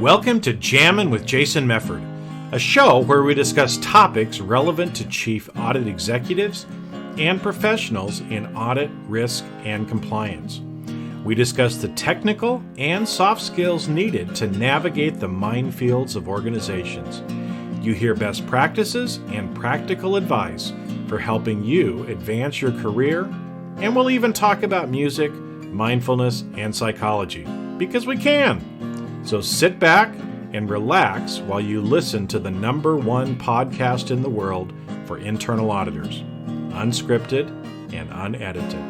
Welcome to Jammin' with Jason Mefford, a show where we discuss topics relevant to chief audit executives and professionals in audit, risk, and compliance. We discuss the technical and soft skills needed to navigate the minefields of organizations. You hear best practices and practical advice for helping you advance your career, and we'll even talk about music, mindfulness, and psychology, because we can. So sit back and relax while you listen to the #1 podcast in the world for internal auditors, unscripted and unedited.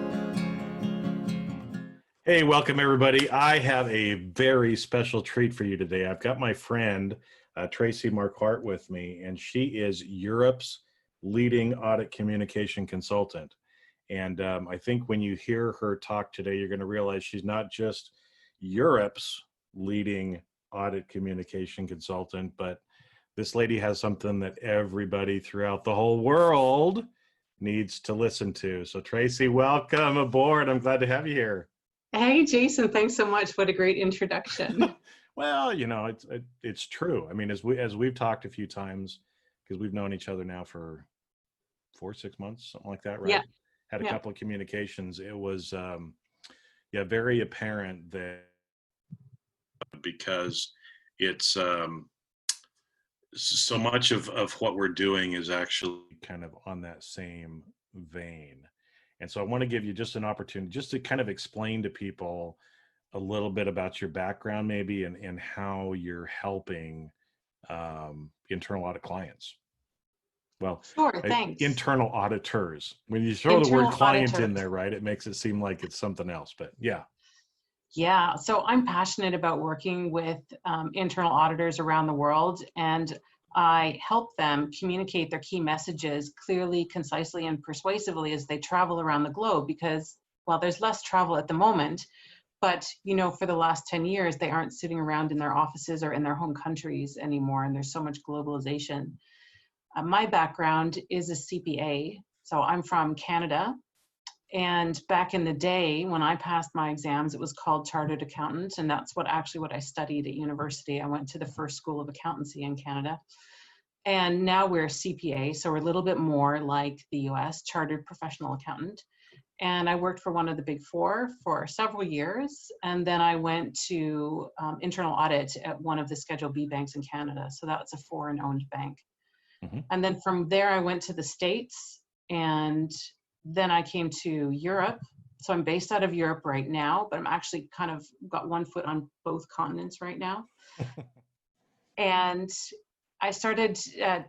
Hey, welcome everybody. I have a very special treat for you today. I've got my friend Tracie Marquart with me, and she is Europe's leading audit communication consultant. And I think when you hear her talk today, you're going to realize she's not just Europe's leading audit communication consultant, but this lady has something that everybody throughout the whole world needs to listen to. So Tracie, welcome aboard. I'm glad to have you here. Hey, Jason, thanks so much. What a great introduction. Well, you know, it's true. I mean, as we've talked a few times, because we've known each other now for 4-6 months, something like that, right? Yeah. Had a couple of communications. It was very apparent that because it's so much of what we're doing is actually kind of on that same vein. And so I want to give you just an opportunity just to kind of explain to people a little bit about your background maybe and how you're helping internal audit clients. Well, Sure, thanks. internal auditors. When you throw the word client in there, right, it makes it seem like it's something else, but yeah. Yeah, so I'm passionate about working with internal auditors around the world, and I help them communicate their key messages clearly, concisely, and persuasively as they travel around the globe, because while there's less travel at the moment, but you know, for the last 10 years, they aren't sitting around in their offices or in their home countries anymore, and there's so much globalization. My background is a CPA, so I'm from Canada. And back in the day, when I passed my exams, it was called Chartered Accountant, and that's what I studied at university. I went to the first school of accountancy in Canada. And now we're CPA, so we're a little bit more like the US, Chartered Professional Accountant. And I worked for one of the big four for several years, and then I went to internal audit at one of the Schedule B banks in Canada. So that's a foreign-owned bank. Mm-hmm. And then from there, I went to the States, and then I came to Europe. So I'm based out of Europe right now, but I'm actually kind of got one foot on both continents right now. And I started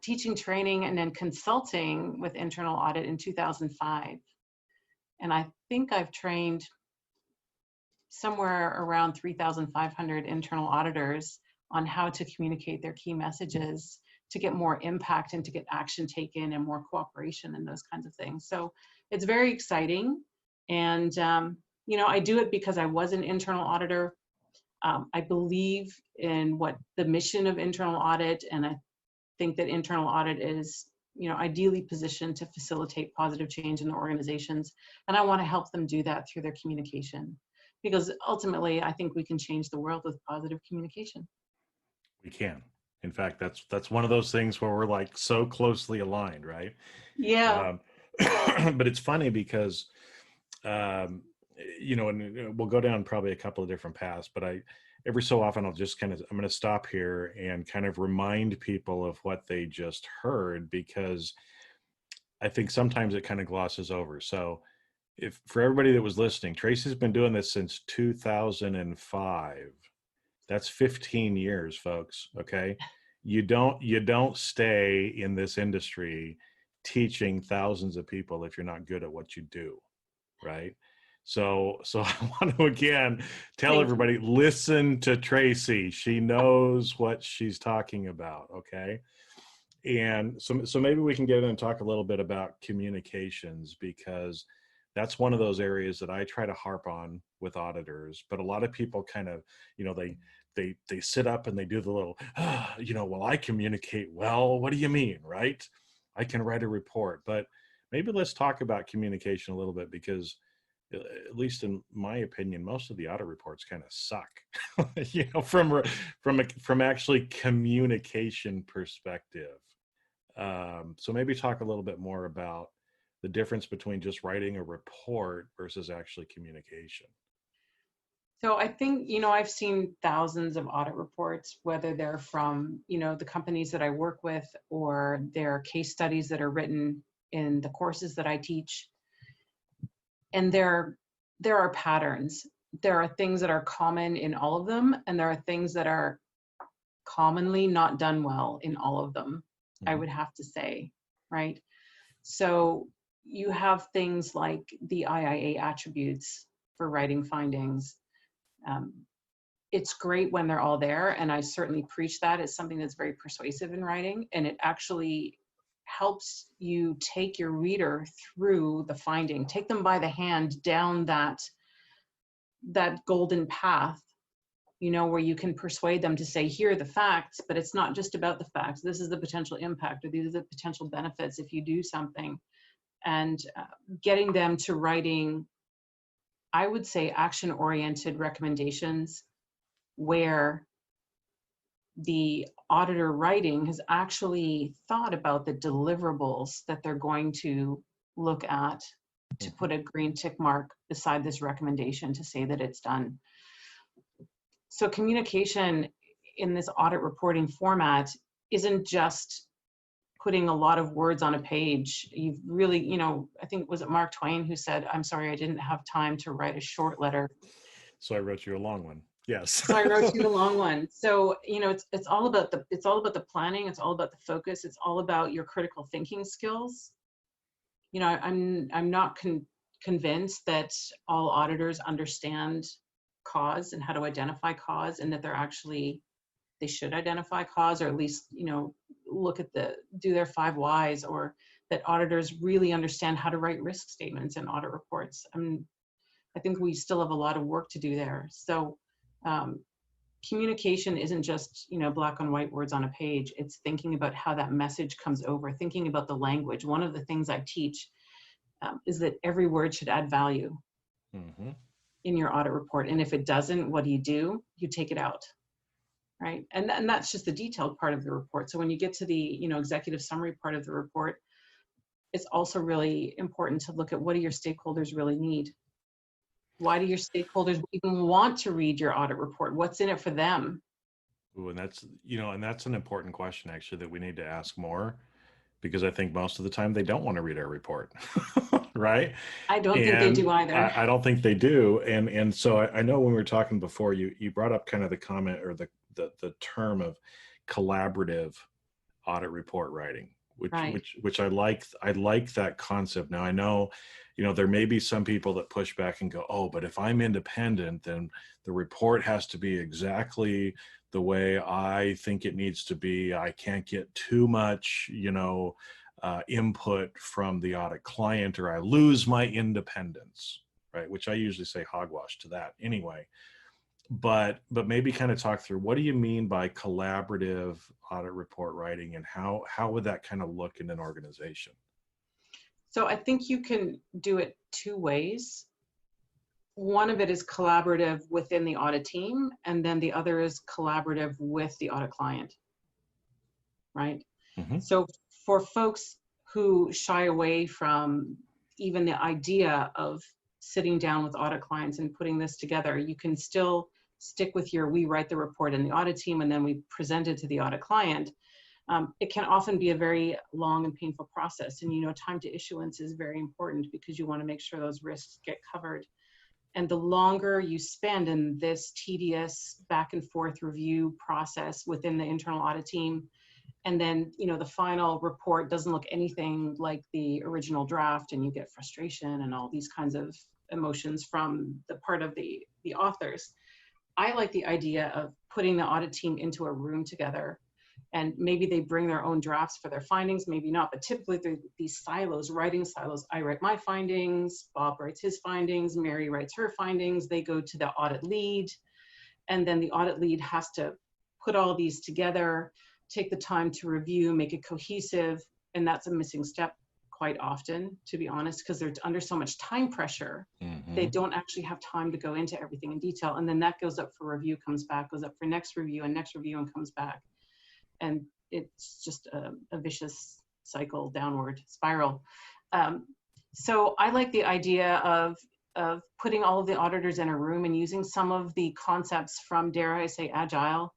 teaching, training, and then consulting with internal audit in 2005. And I think I've trained somewhere around 3,500 internal auditors on how to communicate their key messages to get more impact and to get action taken and more cooperation and those kinds of things. So it's very exciting. And, you know, I do it because I was an internal auditor. I believe in what the mission of internal audit, and I think that internal audit is, you know, ideally positioned to facilitate positive change in their organizations. And I want to help them do that through their communication, because ultimately I think we can change the world with positive communication. We can. In fact, that's one of those things where we're like so closely aligned, right? Yeah. But it's funny because, you know, and we'll go down probably a couple of different paths, but every so often I'm going to stop here and kind of remind people of what they just heard, because I think sometimes it kind of glosses over. So if for everybody that was listening, Tracie's been doing this since 2005. That's 15 years, folks. Okay. You don't stay in this industry teaching thousands of people if you're not good at what you do. Right. So I want to again tell everybody, listen to Tracie. She knows what she's talking about. Okay. And so maybe we can get in and talk a little bit about communications, because that's one of those areas that I try to harp on with auditors. But a lot of people kind of, you know, they sit up and they do the little, you know, well, I communicate well. What do you mean, right? I can write a report. But maybe let's talk about communication a little bit, because at least in my opinion, most of the audit reports kind of suck, from actually communication perspective. So maybe talk a little bit more about the difference between just writing a report versus actually communication. So I think, I've seen thousands of audit reports, whether they're from, the companies that I work with, or they're case studies that are written in the courses that I teach. And there are patterns. There are things that are common in all of them, and there are things that are commonly not done well in all of them, I would have to say, right? So you have things like the IIA attributes for writing findings. It's great when they're all there, and I certainly preach that. It's something that's very persuasive in writing, and it actually helps you take your reader through the finding, take them by the hand down that golden path, where you can persuade them to say, here are the facts, but it's not just about the facts. This is the potential impact, or these are the potential benefits if you do something. And getting them to writing, I would say, action-oriented recommendations, where the auditor writing has actually thought about the deliverables that they're going to look at to put a green tick mark beside this recommendation to say that it's done. So communication in this audit reporting format isn't just putting a lot of words on a page. You've really, I think, was it Mark Twain who said, I'm sorry, I didn't have time to write a short letter, so I wrote you a long one. Yes. So I wrote you the long one. So, it's all about the planning. It's all about the focus. It's all about your critical thinking skills. I'm not convinced that all auditors understand cause and how to identify cause, and that they should identify cause, or at least, look at do their 5 whys, or that auditors really understand how to write risk statements and audit reports. I think we still have a lot of work to do there. So communication isn't just, black and white words on a page. It's thinking about how that message comes over, thinking about the language. One of the things I teach is that every word should add value in your audit report. And if it doesn't, what do? You take it out, right? And that's just the detailed part of the report. So when you get to the, executive summary part of the report, it's also really important to look at, what do your stakeholders really need? Why do your stakeholders even want to read your audit report? What's in it for them? Ooh, and that's an important question, actually, that we need to ask more, because I think most of the time they don't want to read our report, right? I don't think they do either. I don't think they do. And so I know when we were talking before, you brought up kind of the comment, or the term of collaborative audit report writing, which I like that concept. Now, I know, there may be some people that push back and go, oh, but if I'm independent, then the report has to be exactly the way I think it needs to be. I can't get too much, input from the audit client, or I lose my independence, right? Which I usually say hogwash to that anyway. But maybe kind of talk through, what do you mean by collaborative audit report writing, and how would that kind of look in an organization? So I think you can do it 2 ways. One of it is collaborative within the audit team, and then the other is collaborative with the audit client, right? So for folks who shy away from even the idea of sitting down with audit clients and putting this together, you can still stick with we write the report in the audit team, and then we present it to the audit client. It can often be a very long and painful process. And, time to issuance is very important, because you want to make sure those risks get covered. And the longer you spend in this tedious back and forth review process within the internal audit team, and then, the final report doesn't look anything like the original draft, and you get frustration and all these kinds of emotions from the part of the authors. I like the idea of putting the audit team into a room together, and maybe they bring their own drafts for their findings, maybe not, but typically they're these silos, writing silos. I write my findings, Bob writes his findings, Mary writes her findings, they go to the audit lead, and then the audit lead has to put all these together, take the time to review, make it cohesive, and that's a missing step quite often, to be honest, because they're under so much time pressure. They don't actually have time to go into everything in detail. And then that goes up for review, comes back, goes up for next review and comes back. And it's just a vicious cycle, downward spiral. So I like the idea of putting all of the auditors in a room and using some of the concepts from, dare I say, Agile,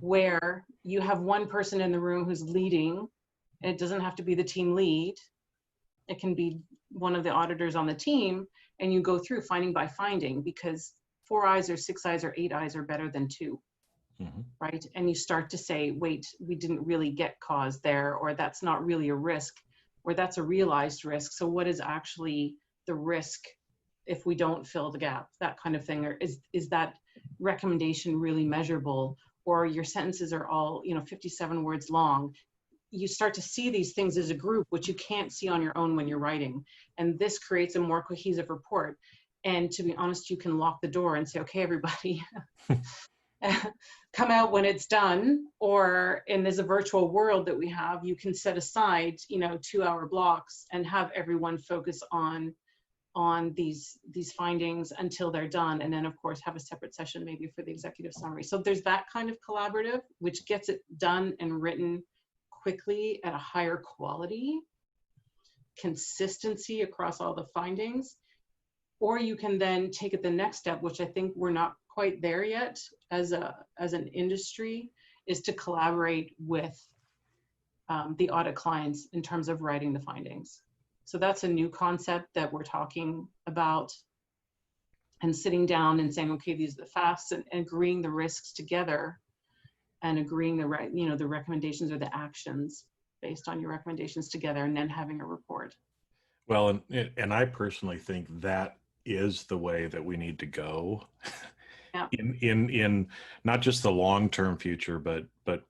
where you have one person in the room who's leading. It doesn't have to be the team lead. It can be one of the auditors on the team, and you go through finding by finding, because 4 eyes or 6 eyes or 8 eyes are better than 2. Right? And you start to say, wait, we didn't really get cause there, or that's not really a risk, or that's a realized risk. So what is actually the risk if we don't fill the gap, that kind of thing? Or is that recommendation really measurable? Or your sentences are all, 57 words long. You start to see these things as a group, which you can't see on your own when you're writing. And this creates a more cohesive report. And to be honest, you can lock the door and say, okay, everybody, come out when it's done. Or in this virtual world that we have, you can set aside, 2-hour blocks and have everyone focus on these findings until they're done. And then of course have a separate session maybe for the executive summary. So there's that kind of collaborative, which gets it done and written quickly at a higher quality, consistency across all the findings. Or you can then take it the next step, which I think we're not quite there yet as an industry, is to collaborate with the audit clients in terms of writing the findings. So that's a new concept that we're talking about, and sitting down and saying, okay, these are the facts, and agreeing the risks together, and agreeing the recommendations or the actions based on your recommendations together, and then having a report. Well, and I personally think that is the way that we need to go. Yeah. in not just the long-term future, but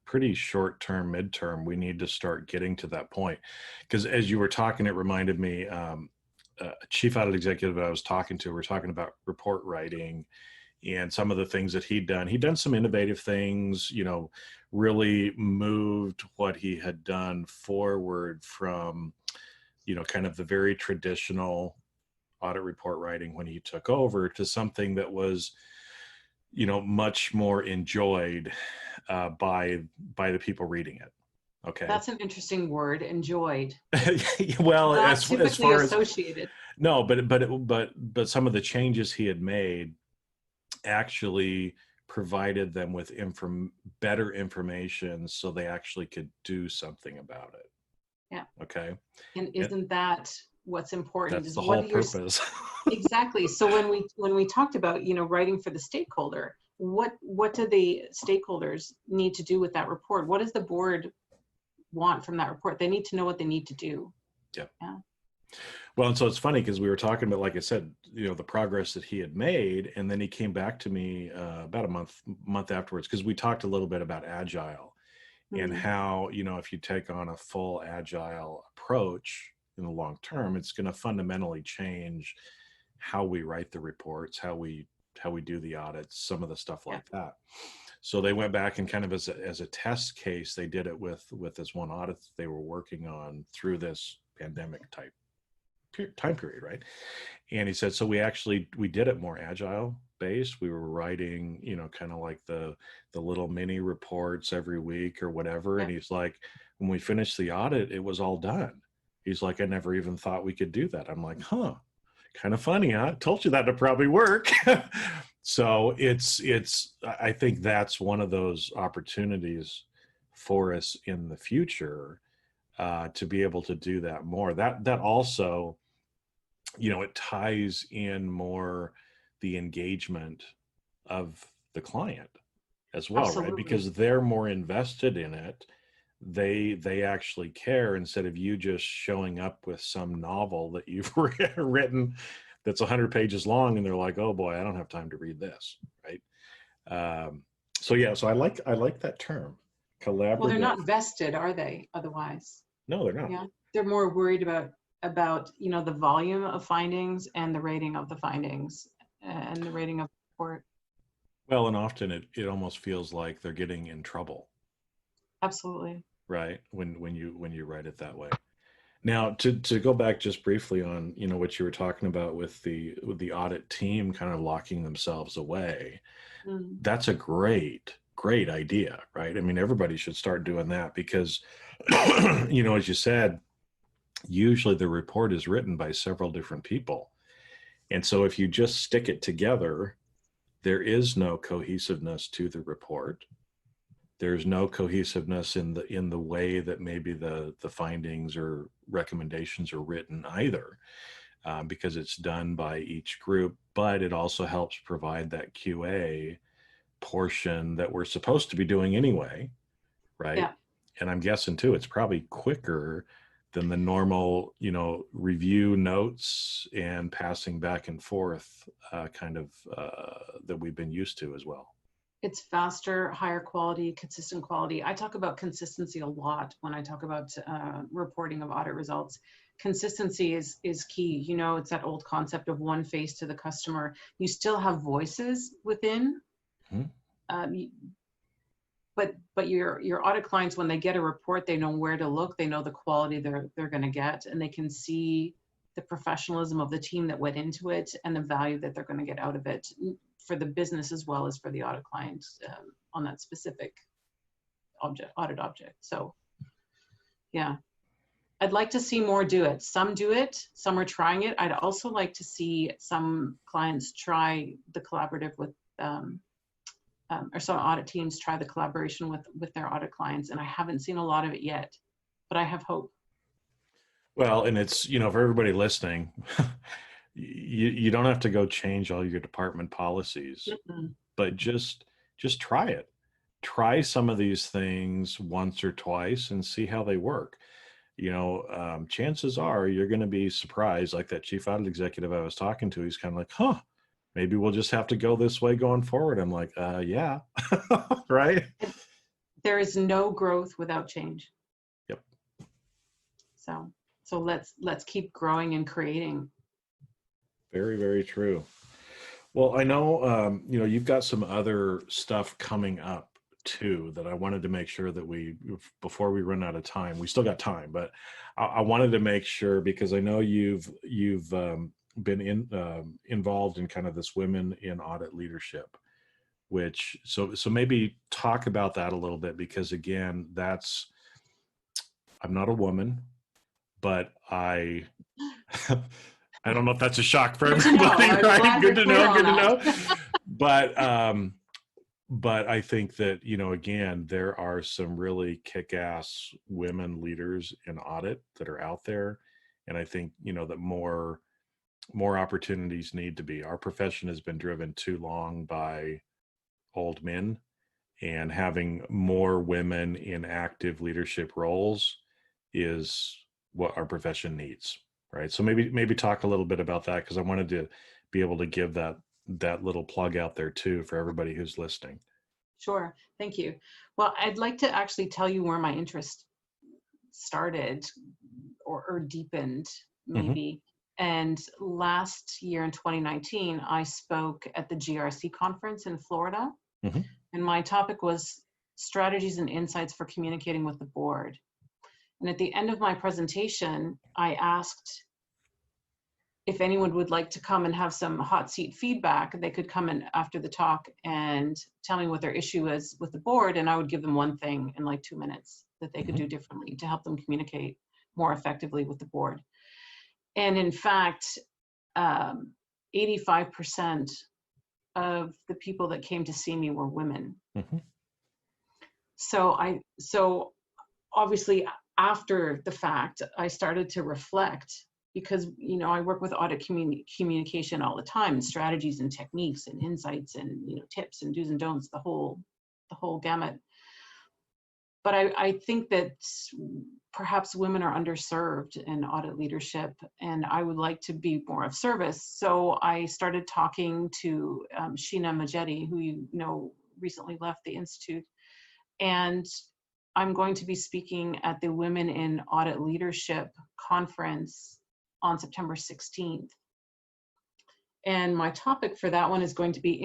pretty short-term, midterm, we need to start getting to that point. Because as you were talking, it reminded me, a chief audit executive I was talking to, we're talking about report writing and some of the things that he'd done some innovative things, really moved what he had done forward from, kind of the very traditional audit report writing when he took over, to something that was, much more enjoyed by the people reading it. Okay. That's an interesting word, enjoyed. Well, Not as typically far associated. No, but some of the changes he had made actually provided them with better information, so they actually could do something about it. Yeah. Okay. And isn't that what's important? That's the whole purpose. Exactly. So when we talked about, writing for the stakeholder, what do the stakeholders need to do with that report? What does the board want from that report? They need to know what they need to do. Yep. Yeah. Well, and so it's funny because we were talking about, like I said, the progress that he had made, and then he came back to me about a month afterwards, because we talked a little bit about Agile and how, if you take on a full Agile approach in the long term, it's going to fundamentally change how we write the reports, how we do the audits, some of the stuff like that. So they went back and kind of as a test case, they did it with this one audit that they were working on through this pandemic type time period, right? And he said, so we did it more Agile based. We were writing, kind of like the little mini reports every week or whatever. And he's like, when we finished the audit, it was all done. He's like, I never even thought we could do that. I'm like, huh, kind of funny, huh? Told you that'd probably work. So I think that's one of those opportunities for us in the future, to be able to do that more. That also, it ties in more the engagement of the client as well. Absolutely. Right? Because they're more invested in it. They actually care, instead of you just showing up with some novel that you've written that's 100 pages long, and they're like, oh boy, I don't have time to read this. Right. So I like that term, collaborative. Well, they're not vested, are they? Otherwise. No, they're not. Yeah. They're more worried about the volume of findings and the rating of the findings and the rating of the report. Well, and often it almost feels like they're getting in trouble. Absolutely. Right. When you write it that way. Now, to go back just briefly on, what you were talking about with the audit team kind of locking themselves away, Mm. that's a great idea, right? I mean, everybody should start doing that because, as you said, usually the report is written by several different people. And so if you just stick it together, there is no cohesiveness to the report. There's no cohesiveness in the way that maybe the findings or recommendations are written either, because it's done by each group. But it also helps provide that QA portion that we're supposed to be doing anyway, right? Yeah. And I'm guessing too, it's probably quicker than the normal, review notes and passing back and forth kind of that we've been used to as well. It's faster, higher quality, consistent quality. I talk about consistency a lot when I talk about reporting of audit results. Consistency is key. It's that old concept of one face to the customer. You still have voices within, Mhm. but your audit clients, when they get a report, they know where to look. They know the quality they're going to get, and they can see the professionalism of the team that went into it and the value that they're going to get out of it for the business as well as for the audit clients on that specific audit object. So yeah, I'd like to see more do it. Some do it, some are trying it. I'd also like to see some clients try the collaborative with or some audit teams try the collaboration with their audit clients, and I haven't seen a lot of it yet, but I have hope. Well, and it's, for everybody listening, you don't have to go change all your department policies, Mm-mm. but just try it. Try some of these things once or twice and see how they work. Chances are you're going to be surprised. Like that chief audit executive I was talking to, he's kind of like, huh, maybe we'll just have to go this way going forward. I'm like, yeah, right. There is no growth without change. Yep. So let's keep growing and creating. Very, very true. Well, I know, you've got some other stuff coming up too that I wanted to make sure that before we run out of time, we still got time, but I wanted to make sure because I know you've been involved in kind of this women in audit leadership, so maybe talk about that a little bit because again, I'm not a woman, but I I don't know if that's a shock for Good to know. everybody, I'm right? glad you're clear on Good to that. know. But I think that, again, there are some really kick-ass women leaders in audit that are out there. And I think, that more opportunities need to be. Our profession has been driven too long by old men, and having more women in active leadership roles is what our profession needs, right? So maybe talk a little bit about that because I wanted to be able to give that little plug out there too for everybody who's listening. Sure, thank you. Well, I'd like to actually tell you where my interest started or deepened Mm-hmm. maybe. And last year in 2019, I spoke at the GRC conference in Florida. Mm-hmm. And my topic was strategies and insights for communicating with the board. And at the end of my presentation, I asked if anyone would like to come and have some hot seat feedback. They could come in after the talk and tell me what their issue is with the board, and I would give them one thing in like 2 minutes that they could Mm-hmm. do differently to help them communicate more effectively with the board. And in fact, 85% of the people that came to see me were women. Mm-hmm. So obviously after the fact, I started to reflect because, I work with audit communication all the time, strategies and techniques and insights and, tips and do's and don'ts, the whole gamut. But I think that perhaps women are underserved in audit leadership, and I would like to be more of service. So I started talking to Sheena Majetti, who recently left the Institute, and I'm going to be speaking at the Women in Audit Leadership Conference on September 16th. And my topic for that one is going to be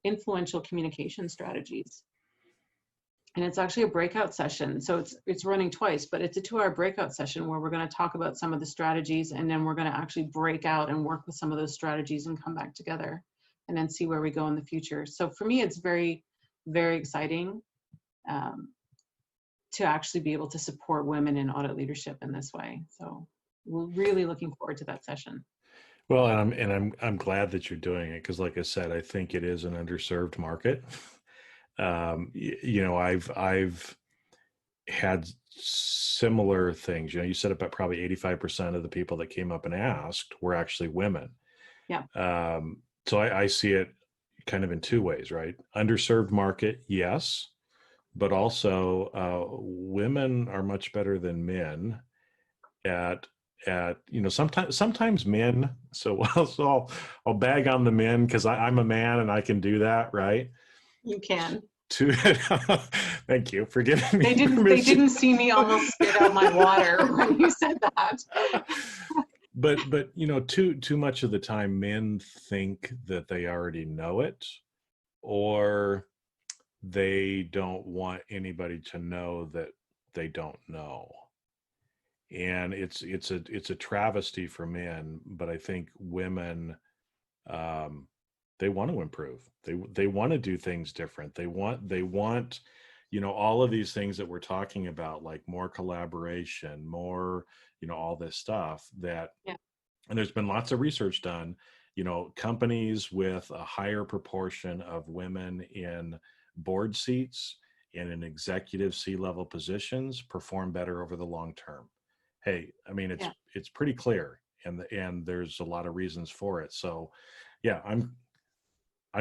influential communication strategies. And it's actually a breakout session. So it's running twice, but it's a 2-hour breakout session where we're going to talk about some of the strategies, and then we're going to actually break out and work with some of those strategies and come back together and then see where we go in the future. So for me, it's very, very exciting to actually be able to support women in audit leadership in this way. So we're really looking forward to that session. Well, I'm glad that you're doing it, because, like I said, I think it is an underserved market. I've had similar things. You said about probably 85% of the people that came up and asked were actually women. Yeah. So I see it kind of in two ways, right? Underserved market, yes, but also women are much better than men at sometimes men. So I'll bag on the men because I'm a man and I can do that, right? You can. Thank you for giving me permission. They didn't see me almost spit out my water when you said that. But too much of the time men think that they already know it, or they don't want anybody to know that they don't know. And it's a travesty for men, but I think women, they want to improve. They want to do things different. They want all of these things that we're talking about, like more collaboration, more all this stuff that. Yeah. And there's been lots of research done. Companies with a higher proportion of women in board seats and in executive C-level positions perform better over the long term. Hey, I mean, it's pretty clear, and there's a lot of reasons for it. So yeah, I'm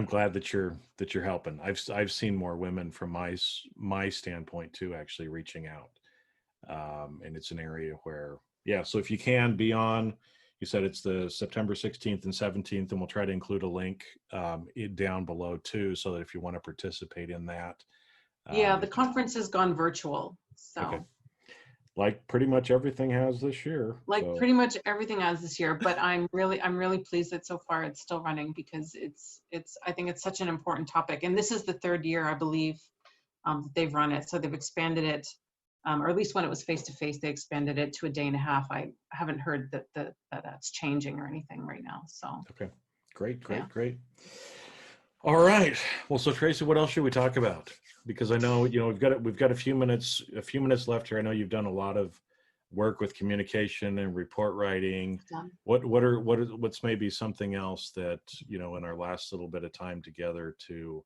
glad that you're helping. I've seen more women from my standpoint too, actually reaching out. And it's an area where, so if you can be on, you said it's the September 16th and 17th, and we'll try to include a link down below too, so that if you want to participate in that. The conference has gone virtual. So. Okay. Like pretty much everything has this year. Pretty much everything has this year, but I'm really pleased that so far it's still running, because I think it's such an important topic. And this is the 3rd year, I believe, they've run it. So they've expanded it, or at least when it was face-to-face, they expanded it to a day and a half. I haven't heard that that's changing or anything right now. So. Okay, great. All right. Well, so Tracie, what else should we talk about? Because I know, we've got a few minutes left here. I know you've done a lot of work with communication and report writing. What's maybe something else that, in our last little bit of time together to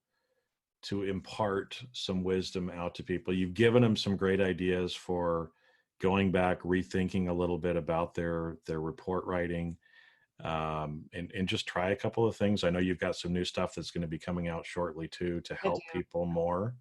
impart some wisdom out to people? You've given them some great ideas for going back, rethinking a little bit about their report writing. And just try a couple of things. I know you've got some new stuff that's going to be coming out shortly too, to help people more.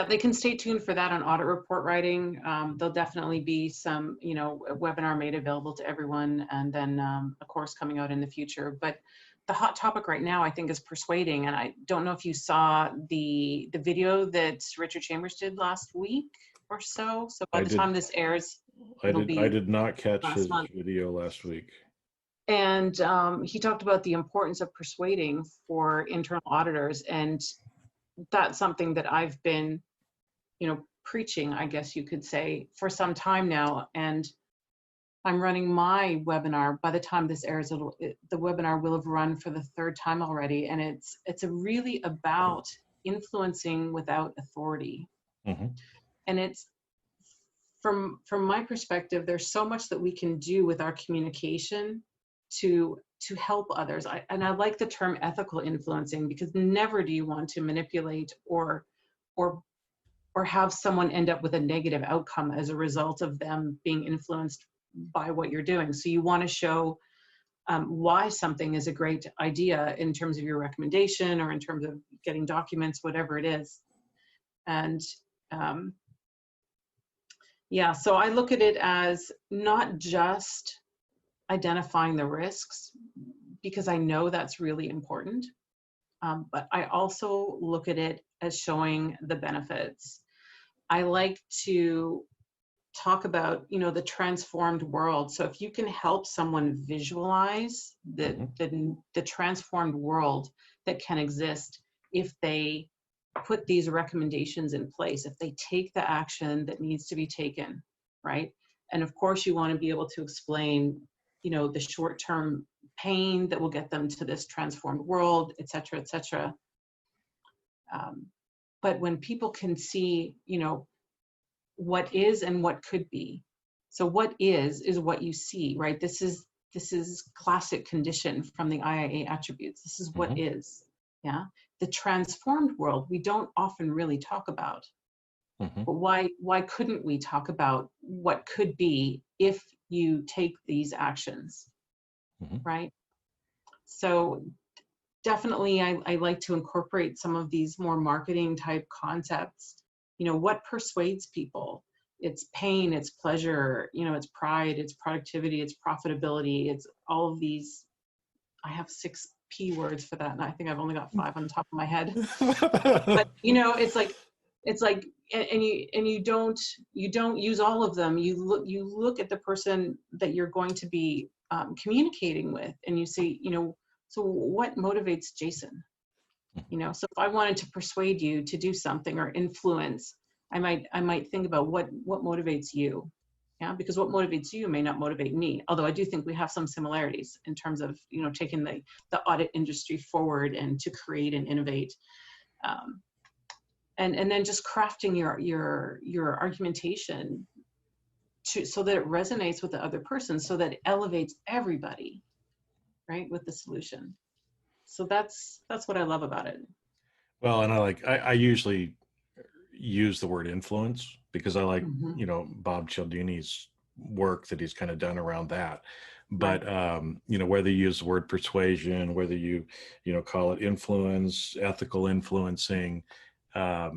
They can stay tuned for that on audit report writing. There'll definitely be some, a webinar made available to everyone, and then a course coming out in the future. But the hot topic right now, I think, is persuading. And I don't know if you saw the video that Richard Chambers did last week or so. So by the time this airs, I did not catch his video last week. And he talked about the importance of persuading for internal auditors. And that's something that I've been, preaching, I guess you could say, for some time now. And I'm running my webinar. By the time this airs, the webinar will have run for the 3rd time already. And it's really about influencing without authority. Mm-hmm. And it's, from my perspective, there's so much that we can do with our communication to help others. I like the term ethical influencing, because never do you want to manipulate or have someone end up with a negative outcome as a result of them being influenced by what you're doing. So you want to show why something is a great idea in terms of your recommendation, or in terms of getting documents, whatever it is. And so I look at it as not just identifying the risks, because I know that's really important, but I also look at it as showing the benefits. I like to talk about, the transformed world. So if you can help someone visualize the transformed world that can exist if they put these recommendations in place, if they take the action that needs to be taken, right? And of course, you want to be able to explain, the short-term pain that will get them to this transformed world, et cetera, et cetera. But when people can see, what is and what could be. So what is what you see, right? This is classic condition from the IIA attributes. This is what is, yeah? The transformed world, we don't often really talk about. But why couldn't we talk about what could be if you take these actions, right? So definitely I like to incorporate some of these more marketing type concepts. What persuades people? It's pain, it's pleasure, it's pride, it's productivity, it's profitability, it's all of these. I have 6 P words for that, and I think I've only got 5 on the top of my head. But it's like, and you don't use all of them. You look at the person that you're going to be communicating with, and you say, so what motivates Jason? So if I wanted to persuade you to do something or influence, I might think about what motivates you. Yeah, because what motivates you may not motivate me. Although I do think we have some similarities in terms of, taking the audit industry forward and to create and innovate. And then just crafting your argumentation so that it resonates with the other person, so that it elevates everybody, right, with the solution. So that's what I love about it. Well, and I usually use the word influence because I like, Bob Cialdini's work that he's kind of done around that. But, right. Whether you use the word persuasion, whether you, call it influence, ethical influencing, yeah.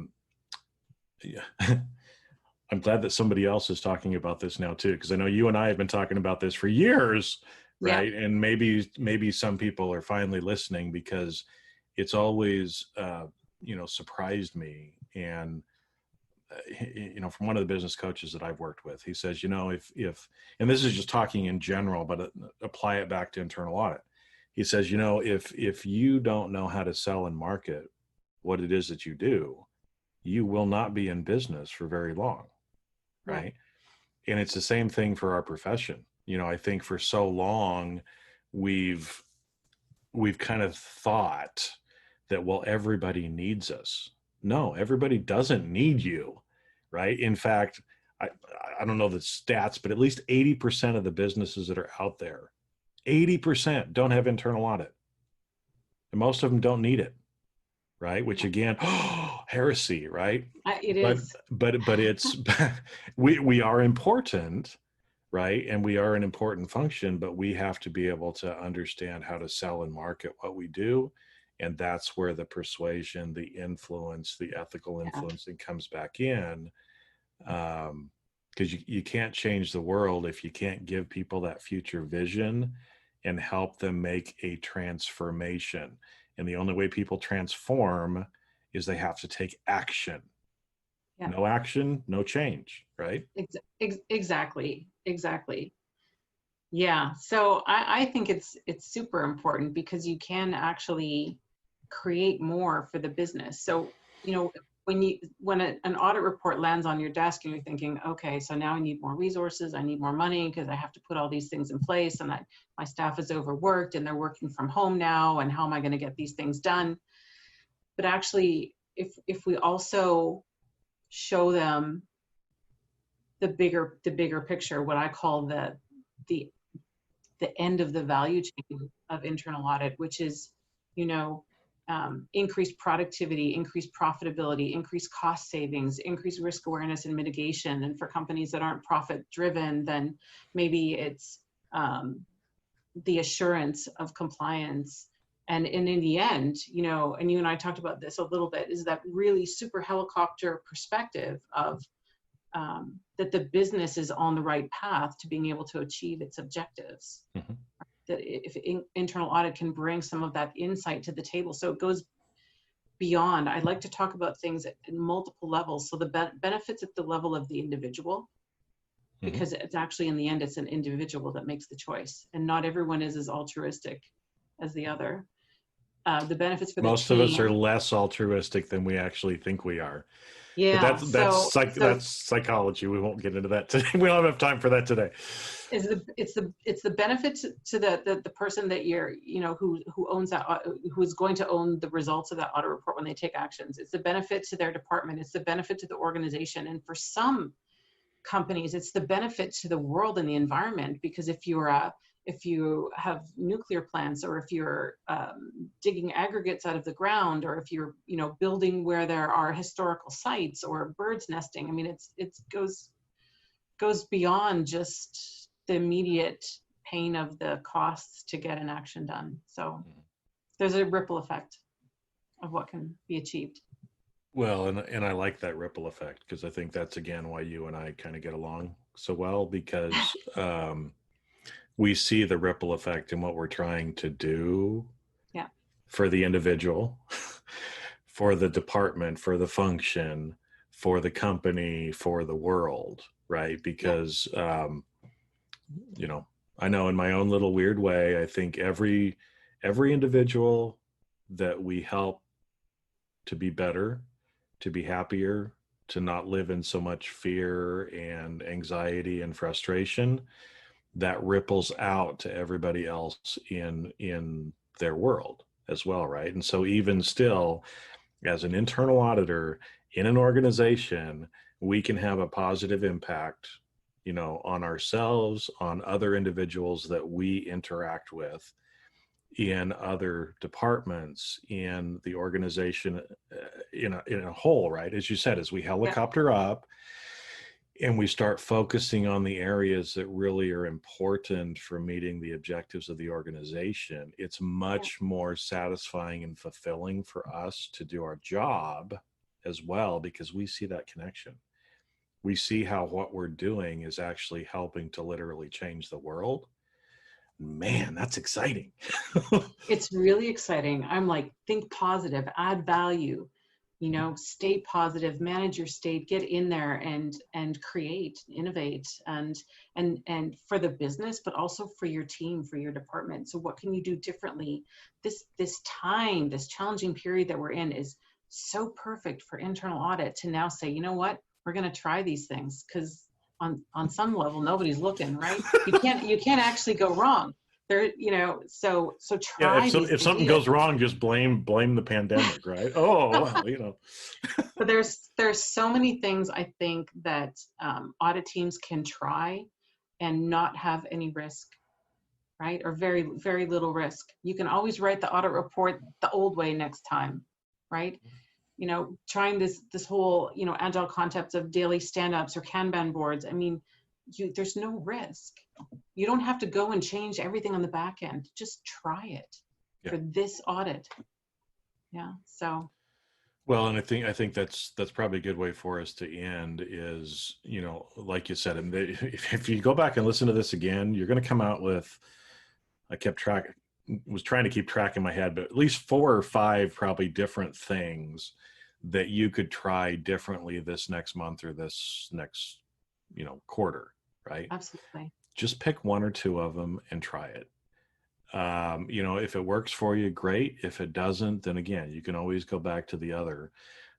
I'm glad that somebody else is talking about this now too, because I know you and I have been talking about this for years, right? Yeah. And maybe some people are finally listening, because it's always, surprised me. And, from one of the business coaches that I've worked with, he says, if, and this is just talking in general, but apply it back to internal audit. He says, if you don't know how to sell and market what it is that you do, you will not be in business for very long. Right. And it's the same thing for our profession. I think for so long we've kind of thought that, well, everybody needs us. No, everybody doesn't need you. Right. In fact, I don't know the stats, but at least 80% of the businesses that are out there, 80% don't have internal audit. And most of them don't need it. Right. Which again, heresy, right? It is. But it's, we are important, right? And we are an important function, but we have to be able to understand how to sell and market what we do. And that's where the persuasion, the influence, the ethical influencing comes back in. Because you can't change the world if you can't give people that future vision and help them make a transformation. And the only way people transform is they have to take action. Yeah. No action, no change, right? Exactly. Yeah. So I think it's super important, because you can actually create more for the business. So, when an audit report lands on your desk and you're thinking, okay, so now I need more resources, I need more money because I have to put all these things in place, and my staff is overworked and they're working from home now, and how am I going to get these things done? But actually, if we also show them the bigger picture, what I call the end of the value chain of internal audit, which is, increased productivity, increased profitability, increased cost savings, increased risk awareness and mitigation. And for companies that aren't profit driven, then maybe it's the assurance of compliance. And in the end, and you and I talked about this a little bit, is that really super helicopter perspective of that the business is on the right path to being able to achieve its objectives. Mm-hmm. That if internal audit can bring some of that insight to the table. So it goes beyond. I like to talk about things at multiple levels. So the benefits at the level of the individual, because it's actually, in the end, it's an individual that makes the choice. And not everyone is as altruistic as the other. the benefits for the Most of us are team. less altruistic than we actually think we are. But Yeah. that's psychology. We won't get into that today. We don't have enough time for that today. It's the benefit to the person that you're, who owns that, who is going to own the results of that audit report when they take actions. It's the benefit to their department. It's the benefit to the organization. And for some companies, it's the benefit to the world and the environment, because if you have nuclear plants, or if you're digging aggregates out of the ground, or if you're building where there are historical sites or birds nesting, I mean, it goes beyond just the immediate pain of the costs to get an action done. So there's a ripple effect of what can be achieved. Well, and I like that ripple effect, because I think that's, again, why you and I kind of get along so well, because we see the ripple effect in what we're trying to do for the individual, for the department, for the function, for the company, for the world, right? Because, I know in my own little weird way, I think every individual that we help to be better, to be happier, to not live in so much fear and anxiety and frustration, that ripples out to everybody else in their world as well, right? And so even still, as an internal auditor in an organization, we can have a positive impact, on ourselves, on other individuals that we interact with, in other departments, in the organization, in a whole, right? As you said, as we helicopter up and we start focusing on the areas that really are important for meeting the objectives of the organization, it's much more satisfying and fulfilling for us to do our job as well, because we see that connection. We see how what we're doing is actually helping to literally change the world. Man, that's exciting. It's really exciting. I'm like, think positive, add value, stay positive, manage your state, get in there and create, innovate, and for the business, but also for your team, for your department. So what can you do differently? This challenging period that we're in is so perfect for internal audit to now say, you know what, we're going to try these things, because on some level nobody's looking, right? You can't actually go wrong there, so try these if something goes wrong, just blame the pandemic, right? But there's so many things I think that audit teams can try and not have any risk, right? Or very, very little risk. You can always write the audit report the old way next time, right? Trying this whole, agile concepts of daily stand-ups or Kanban boards. I mean, there's no risk. You don't have to go and change everything on the back end. Just try it for this audit. Yeah. So. Well, and I think that's probably a good way for us to end is, like you said, and if you go back and listen to this again, you're going to come out with, was trying to keep track in my head, but at least 4 or 5 probably different things that you could try differently this next month or this next, quarter, right? Absolutely. Just pick 1 or 2 of them and try it. If it works for you, great. If it doesn't, then again, you can always go back to the other.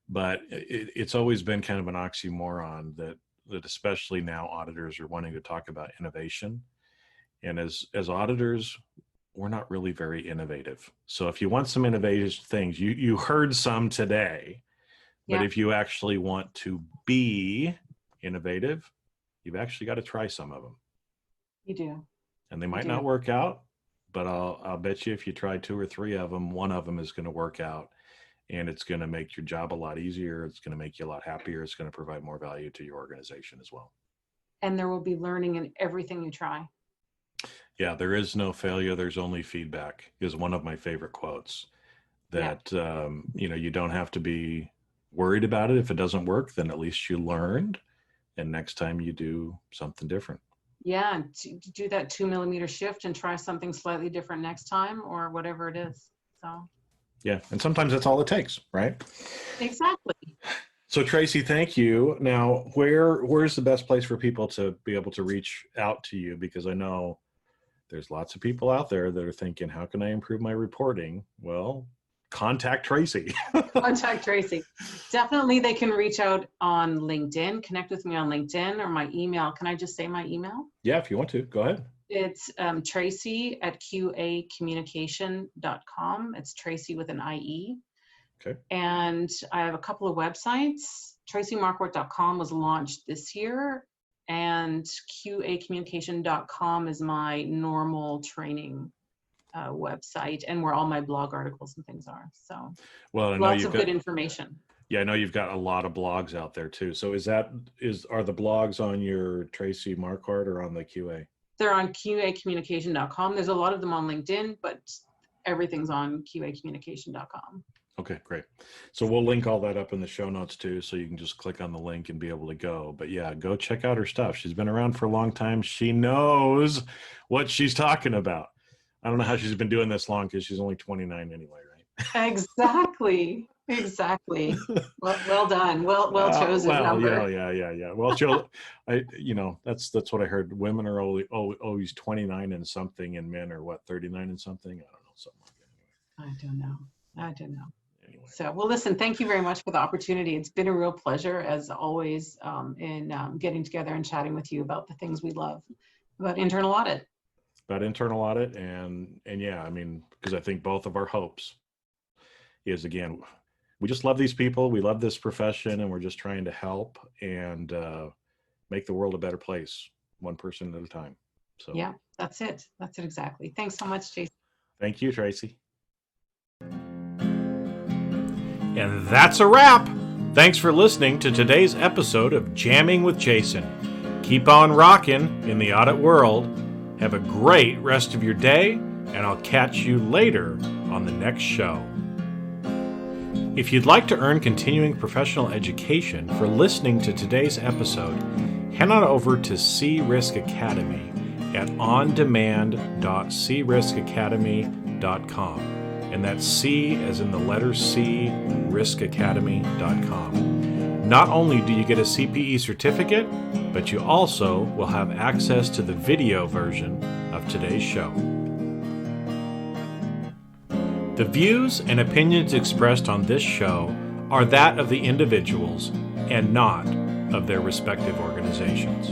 But it's always been kind of an oxymoron that especially now auditors are wanting to talk about innovation. And as auditors, we're not really very innovative. So if you want some innovative things, you heard some today, but if you actually want to be innovative, you've actually got to try some of them. You do. And they might not work out, but I'll bet you if you try 2 or 3 of them, one of them is going to work out, and it's going to make your job a lot easier. It's going to make you a lot happier. It's going to provide more value to your organization as well. And there will be learning in everything you try. Yeah, there is no failure. There's only feedback is one of my favorite quotes that, you don't have to be worried about it. If it doesn't work, then at least you learned. And next time you do something different. Yeah, to do that 2 millimeter shift and try something slightly different next time or whatever it is. So. Yeah, and sometimes that's all it takes, right? Exactly. So Tracie, thank you. Now, where's the best place for people to be able to reach out to you? Because I know there's lots of people out there that are thinking, how can I improve my reporting? Well, contact Tracie. Contact Tracie. Definitely they can reach out on LinkedIn, connect with me on LinkedIn, or my email. Can I just say my email? Yeah, if you want to, go ahead. It's Tracie@qacommunication.com. It's Tracie with an IE. Okay. And I have a couple of websites. TracieMarquardt.com was launched this year, and qacommunication.com is my normal training website, and where all my blog articles and things are. So, well, I know lots of good information. Yeah, I know you've got a lot of blogs out there too. So are the blogs on your Tracie Marquart or on the QA? They're on qacommunication.com. There's a lot of them on LinkedIn, but everything's on qacommunication.com. Okay, great. So we'll link all that up in the show notes too, so you can just click on the link and be able to go. But yeah, go check out her stuff. She's been around for a long time. She knows what she's talking about. I don't know how she's been doing this long, because she's only 29 anyway, right? Exactly. Well done. Well chosen number. Yeah. Well, Joe, that's what I heard. Women are always 29 and something, and men are what, 39 and something? I don't know, something like that. Anyway. I don't know. Anyway. So, well, listen, thank you very much for the opportunity. It's been a real pleasure, as always, in getting together and chatting with you about the things we love about internal audit. About internal audit, and yeah, I mean, because I think both of our hopes is, again, we just love these people, we love this profession, and we're just trying to help and make the world a better place, one person at a time. So yeah, that's it exactly. Thanks so much, Jason. Thank you, Tracie. And that's a wrap. Thanks for listening to today's episode of Jamming with Jason. Keep on rocking in the audit world. Have a great rest of your day, and I'll catch you later on the next show. If you'd like to earn continuing professional education for listening to today's episode, head on over to C-Risk Academy at ondemand.criskacademy.com. And that's C as in the letter C, riskacademy.com. Not only do you get a CPE certificate, but you also will have access to the video version of today's show. The views and opinions expressed on this show are that of the individuals and not of their respective organizations.